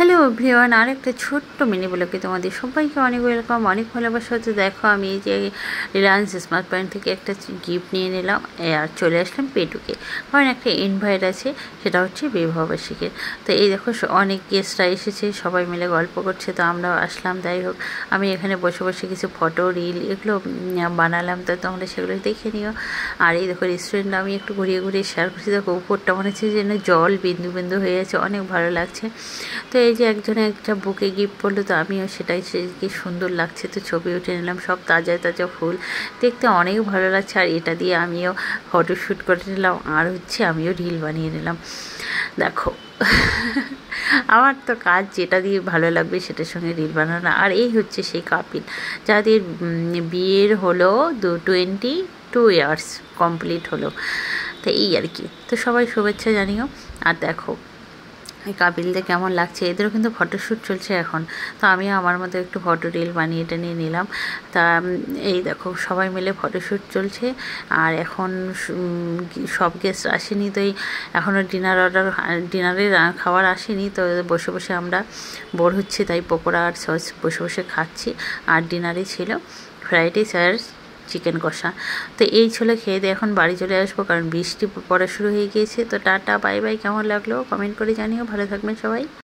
Hello everyone, আর একটা ছোট্ট mini ব্লগে তোমাদের সবাইকে অনেক ওয়েলকাম, অনেক ভালোবাসা। তো দেখো, আমি এই যে রিলায়েন্স স্মার্ট পয়েন্ট থেকে একটা গিফট নিয়ে নিলাম আর চলে আসলাম পেটুকে, কারণ একটা ইনভাইট আছে, সেটা হচ্ছে বিবাহবার্ষিকীর। তো এই দেখো অনেক গেস্টরা এসেছে, সবাই মিলে গল্প করছে, তো আমরাও আসলাম। যাই হোক, আমি এখানে বসে বসে কিছু ফটো রিল এগুলো বানালাম, তো তোমরা সেগুলো দেখে নিও। আর এই দেখো রেস্টুরেন্টটা আমি একটু ঘুরিয়ে ঘুরিয়ে শেয়ার করছি। দেখো উপরটা মনে হচ্ছে যেন জল বিন্দু বিন্দু হয়ে আছে, অনেক ভালো লাগছে। তো এই যে একজনে একটা বুকে গিফট করলো, তো আমিও সেটাই, সে কি সুন্দর লাগছে, তো ছবি উঠে নিলাম। সব তাজা তাজা ফুল, দেখতে অনেক ভালো লাগছে। আর এটা দিয়ে আমিও ফটোশ্যুট করে নিলাম, আর হচ্ছে আমিও রিল বানিয়ে নিলাম। দেখো আমার তো কাজ যেটা দিয়ে ভালো লাগবে সেটার সঙ্গে রিল বানানো। আর এই হচ্ছে সেই কাপিল যাদের বিয়ের হলো 22 ইয়ার্স কমপ্লিট হলো। তো এই আর কি, তো সবাই শুভেচ্ছা জানিও। আর দেখো এই কাপিলদের কেমন লাগছে, এদেরও কিন্তু ফটোশ্যুট চলছে এখন। তো আমি আমার মতো একটু ফটো রিল বানিয়ে টেনে নিলাম। তা এই দেখো সবাই মিলে ফটোশ্যুট চলছে। আর এখন সব গেস্ট আসেনি, তো এই এখনও ডিনারের খাবার আসেনি। তো বসে বসে আমরা বোর হচ্ছি, তাই পকোড়া আর সস বসে বসে খাচ্ছি। আর ডিনারে ছিল ফ্রাইড রাইস আর চিকেন কষা। তো এই ছিল, খেয়ে দিয়ে এখন বাড়ি চলে আসবো, কারণ বৃষ্টি পড়া শুরু হয়ে গিয়েছে। তো টাটা বাই বাই, কেমন লাগলো কমেন্ট করে জানিও, ভালো থাকবেন সবাই।